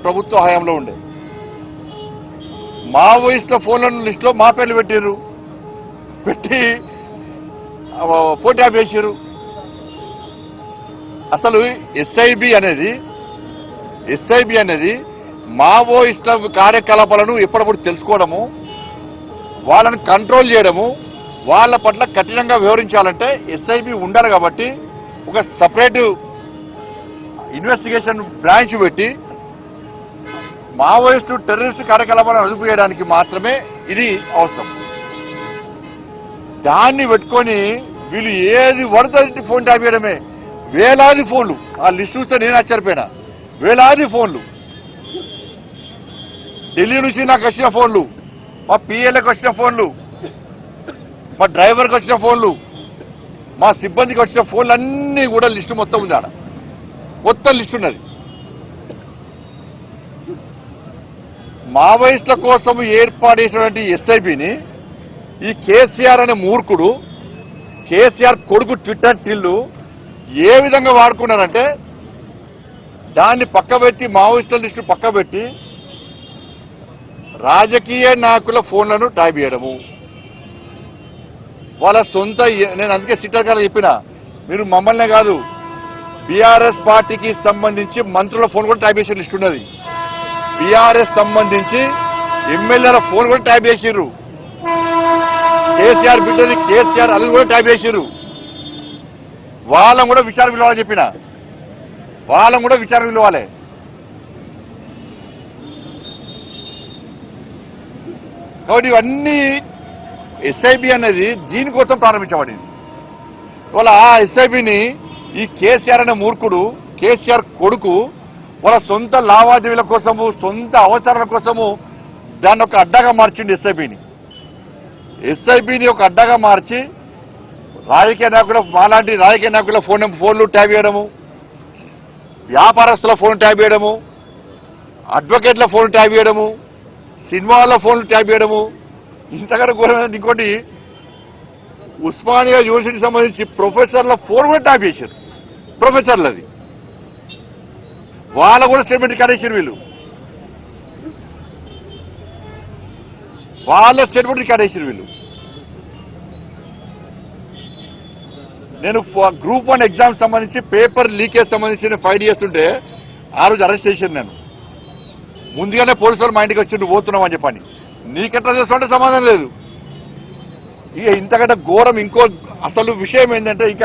ప్రభుత్వ హయాంలో ఉండే మావోయిస్టుల ఫోన్ల లిస్టులో మా పేర్లు పెట్టారు, పెట్టి ఫోన్ ట్యాప్ చేశారు. అసలు ఎస్ఐబి అనేది మావోయిస్టుల కార్యకలాపాలను ఎప్పటికప్పుడు తెలుసుకోవడము, వాళ్ళని కంట్రోల్ చేయడము, వాళ్ళ పట్ల కఠినంగా వ్యవహరించాలంటే ఎస్ఐబి ఉండాలి. కాబట్టి ఒక సపరేట్ ఇన్వెస్టిగేషన్ బ్రాంచ్ పెట్టి మావోయిస్టు టెర్రరిస్టు కార్యకలాపాలను అదుపు చేయడానికి మాత్రమే ఇది అవసరం. దాన్ని పెట్టుకొని వీళ్ళు ఏది వరదటి ఫోన్ ట్యాప్ చేయడమే. వేలాది ఫోన్లు, ఆ లిస్ట్ చూస్తే నేను ఆశ్చర్యపోయినా. వేలాది ఫోన్లు, ఢిల్లీ నుంచి నాకు వచ్చిన ఫోన్లు, మా పిఎల్ఏకి వచ్చిన ఫోన్లు, మా డ్రైవర్కి వచ్చిన ఫోన్లు, మా సిబ్బందికి వచ్చిన ఫోన్లు అన్నీ కూడా లిస్టు మొత్తం ఉంది. ఆడ మొత్తం లిస్టు ఉన్నది. మావోయిస్టుల కోసం ఏర్పాటు చేసినటువంటి ఎస్ఐబిని ఈ కేసీఆర్ అనే మూర్ఖుడు, కేసీఆర్ కొడుకు ట్విట్టర్ టిల్లు ఏ విధంగా వాడుకున్నారంటే, దాన్ని పక్కబెట్టి మావోయిస్టుల లిస్టు పక్కబెట్టి రాజకీయ నాయకుల ఫోన్లను ట్యాప్ చేయడము. వాళ్ళ సొంత, నేను అందుకే సిట్టర్ గారు చెప్పిన, మీరు మమ్మల్నే కాదు బీఆర్ఎస్ పార్టీకి సంబంధించి మంత్రుల ఫోన్ కూడా ట్యాప్ చేసే లిస్ట్ ఉన్నది. బీఆర్ఎస్ సంబంధించి ఎమ్మెల్యేల ఫోన్ కూడా ట్యాప్ చేసిర్రు. కేసీఆర్ బిడ్డది కేసీఆర్ అది కూడా ట్యాప్ చేసిర్రు. వాళ్ళని కూడా విచారణ పిలవాలని చెప్పిన, వాళ్ళని కూడా విచారణ పిలవాలి. కాబట్టి ఇవన్నీ ఎస్ఐబి అనేది దీనికోసం ప్రారంభించబడింది. వాళ్ళ ఆ ఎస్ఐబిని ఈ కేసీఆర్ అనే మూర్ఖుడు, కేసీఆర్ కొడుకు వాళ్ళ సొంత లావాదేవీల కోసము, సొంత అవసరాల కోసము దాన్ని ఒక అడ్డాగా మార్చింది. ఎస్ఐబిని ఒక అడ్డాగా మార్చి రాజకీయ నాయకుల, మాలాంటి రాజకీయ నాయకుల ఫోన్లు ట్యాప్ చేయడము, వ్యాపారస్తుల ఫోన్ ట్యాప్ చేయడము, అడ్వకేట్ల ఫోన్ ట్యాప్ చేయడము, సినిమాల ఫోన్లు ట్యాప్ చేయడము. ఇంతకన్నా ఘోరమైన ఇంకోటి, ఉస్మానియా యూనివర్సిటీకి సంబంధించి ప్రొఫెసర్ల ఫోన్ కూడా ట్యాప్ చేశారు. ప్రొఫెసర్లది వాళ్ళ కూడా స్టేట్మెంట్ రికార్డ్ చేశారు. వీళ్ళు వాళ్ళ స్టేట్మెంట్ రికార్డ్ చేశారు. వీళ్ళు నేను గ్రూప్ 1 ఎగ్జామ్ సంబంధించి పేపర్ లీకేజ్ సంబంధించి ఫైట్ చేస్తుంటే ఆ రోజు అరెస్ట్ చేశాను. నేను ముందుగానే పోలీసులు మా ఇంటికి వచ్చి నువ్వు పోతున్నావు చెప్పని, నీకెట్లా చేస్తుంటే సమాధానం లేదు. ఇక ఇంతకంటే ఘోరం ఇంకో అసలు విషయం ఏంటంటే, ఇక